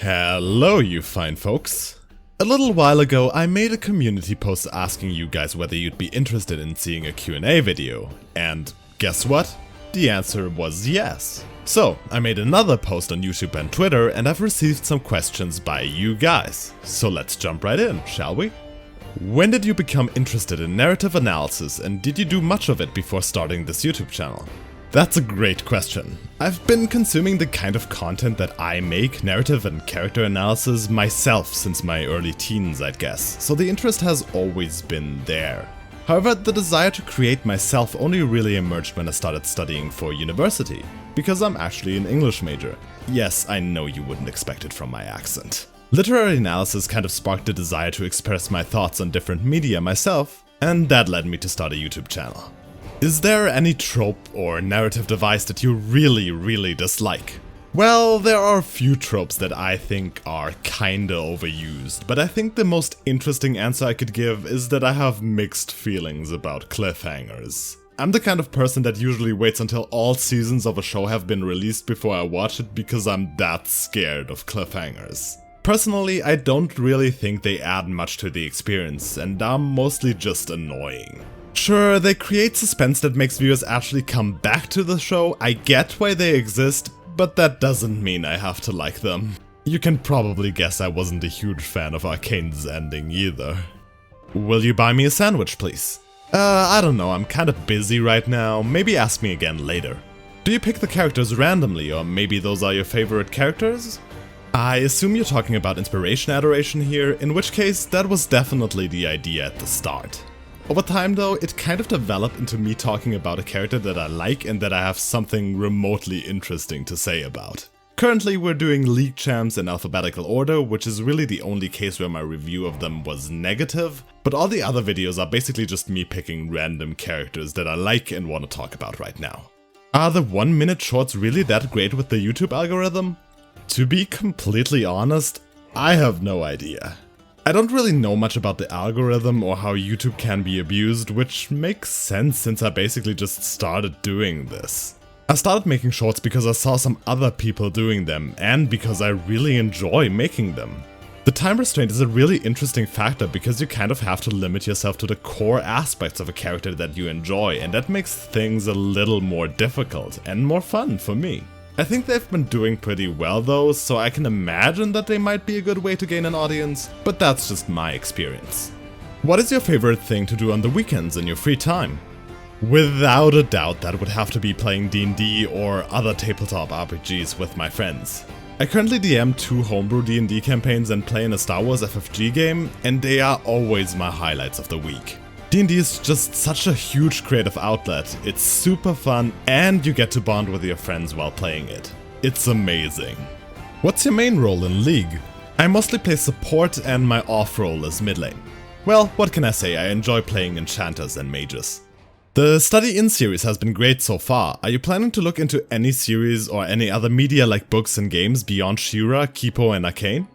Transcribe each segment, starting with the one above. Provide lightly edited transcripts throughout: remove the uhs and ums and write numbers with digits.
Hello, you fine folks. A little while ago, I made a community post asking you guys whether you'd be interested in seeing a Q&A video, and guess what? The answer was yes. So, I made another post on YouTube and Twitter, and I've received some questions by you guys. So let's jump right in, shall we? When did you become interested in narrative analysis, and did you do much of it before starting this YouTube channel? That's a great question. I've been consuming the kind of content that I make, narrative and character analysis, myself since my early teens, I'd guess, so the interest has always been there. However, the desire to create myself only really emerged when I started studying for university, because I'm actually an English major. Yes, I know you wouldn't expect it from my accent. Literary analysis kind of sparked the desire to express my thoughts on different media myself, and that led me to start a YouTube channel. Is there any trope or narrative device that you really dislike? Well, there are a few tropes that I think are kinda overused, but I think the most interesting answer I could give is that I have mixed feelings about cliffhangers. I'm the kind of person that usually waits until all seasons of a show have been released before I watch it because I'm that scared of cliffhangers. Personally, I don't really think they add much to the experience, and are mostly just annoying. Sure, they create suspense that makes viewers actually come back to the show, I get why they exist, but that doesn't mean I have to like them. You can probably guess I wasn't a huge fan of Arcane's ending either. Will you buy me a sandwich, please? I don't know, I'm kinda busy right now, maybe ask me again later. Do you pick the characters randomly, or maybe those are your favorite characters? I assume you're talking about inspiration adoration here, in which case that was definitely the idea at the start. Over time though, it kind of developed into me talking about a character that I like and that I have something remotely interesting to say about. Currently we're doing League Champs in alphabetical order, which is really the only case where my review of them was negative, but all the other videos are basically just me picking random characters that I like and want to talk about right now. Are the 1-minute shorts really that great with the YouTube algorithm? To be completely honest, I have no idea. I don't really know much about the algorithm or how YouTube can be abused, which makes sense since I basically just started doing this. I started making shorts because I saw some other people doing them, and because I really enjoy making them. The time restraint is a really interesting factor because you kind of have to limit yourself to the core aspects of a character that you enjoy, and that makes things a little more difficult and more fun for me. I think they've been doing pretty well though, so I can imagine that they might be a good way to gain an audience, but that's just my experience. What is your favorite thing to do on the weekends in your free time? Without a doubt that would have to be playing D&D or other tabletop RPGs with my friends. I currently DM 2 homebrew D&D campaigns and play in a Star Wars FFG game, and they are always my highlights of the week. D&D is just such a huge creative outlet, it's super fun, and you get to bond with your friends while playing it. It's amazing. What's your main role in League? I mostly play support and my off role is mid lane. Well, what can I say, I enjoy playing enchanters and mages. The Study In series has been great so far. Are you planning to look into any series or any other media like books and games beyond She-Ra, Kipo and Arcane?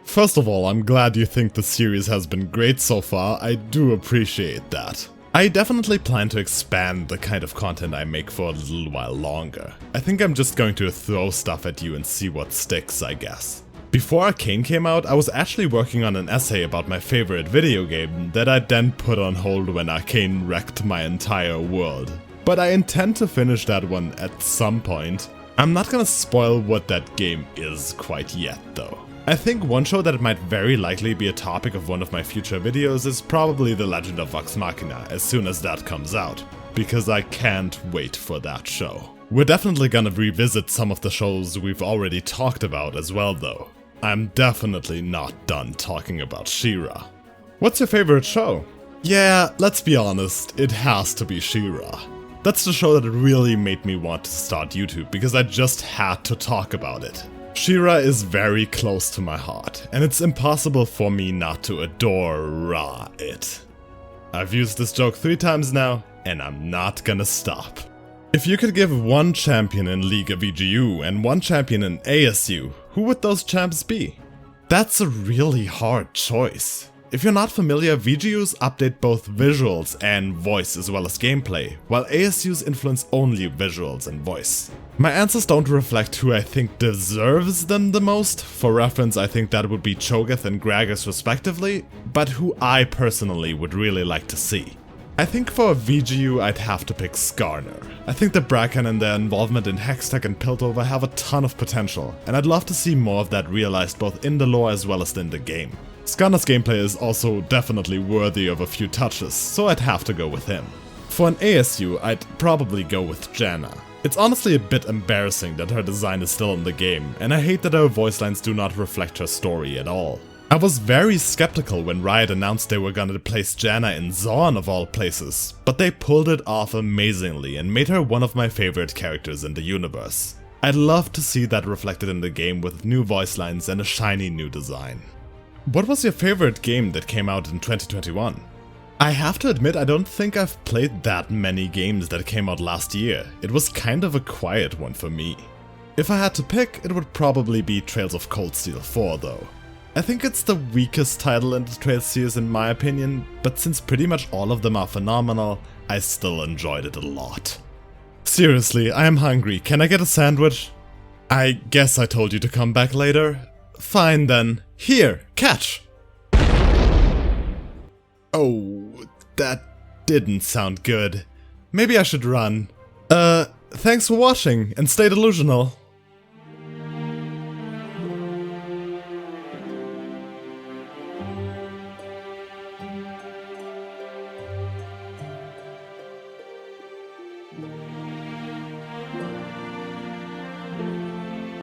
First of all, I'm glad you think the series has been great so far, I do appreciate that. I definitely plan to expand the kind of content I make for a little while longer. I think I'm just going to throw stuff at you and see what sticks, I guess. Before Arcane came out, I was actually working on an essay about my favorite video game that I then put on hold when Arcane wrecked my entire world. But I intend to finish that one at some point. I'm not gonna spoil what that game is quite yet though. I think one show that might very likely be a topic of one of my future videos is probably The Legend of Vox Machina as soon as that comes out, because I can't wait for that show. We're definitely gonna revisit some of the shows we've already talked about as well though. I'm definitely not done talking about She-Ra. What's your favorite show? Yeah, let's be honest, it has to be She-Ra. That's the show that really made me want to start YouTube because I just had to talk about it. She-Ra is very close to my heart, and it's impossible for me not to adore it. I've used this joke 3 times now, and I'm not gonna stop. If you could give one champion in League a VGU and one champion in ASU, who would those champs be? That's a really hard choice. If you're not familiar, VGUs update both visuals and voice as well as gameplay, while ASUs influence only visuals and voice. My answers don't reflect who I think deserves them the most. For reference, I think that would be Cho'Gath and Gragas respectively, but who I personally would really like to see. I think for a VGU I'd have to pick Skarner. I think the Bracken and their involvement in Hextech and Piltover have a ton of potential, and I'd love to see more of that realized both in the lore as well as in the game. Skarner's gameplay is also definitely worthy of a few touches, so I'd have to go with him. For an ASU, I'd probably go with Janna. It's honestly a bit embarrassing that her design is still in the game, and I hate that her voice lines do not reflect her story at all. I was very skeptical when Riot announced they were gonna place Janna in Zaun of all places, but they pulled it off amazingly and made her one of my favorite characters in the universe. I'd love to see that reflected in the game with new voice lines and a shiny new design. What was your favorite game that came out in 2021? I have to admit I don't think I've played that many games that came out last year. It was kind of a quiet one for me. If I had to pick, it would probably be Trails of Cold Steel 4 though. I think it's the weakest title in the Trails series in my opinion, but since pretty much all of them are phenomenal, I still enjoyed it a lot. Seriously, I am hungry. Can I get a sandwich? I guess I told you to come back later. Fine then. Here, catch! Oh, that didn't sound good. Maybe I should run. Thanks for watching and stay delusional.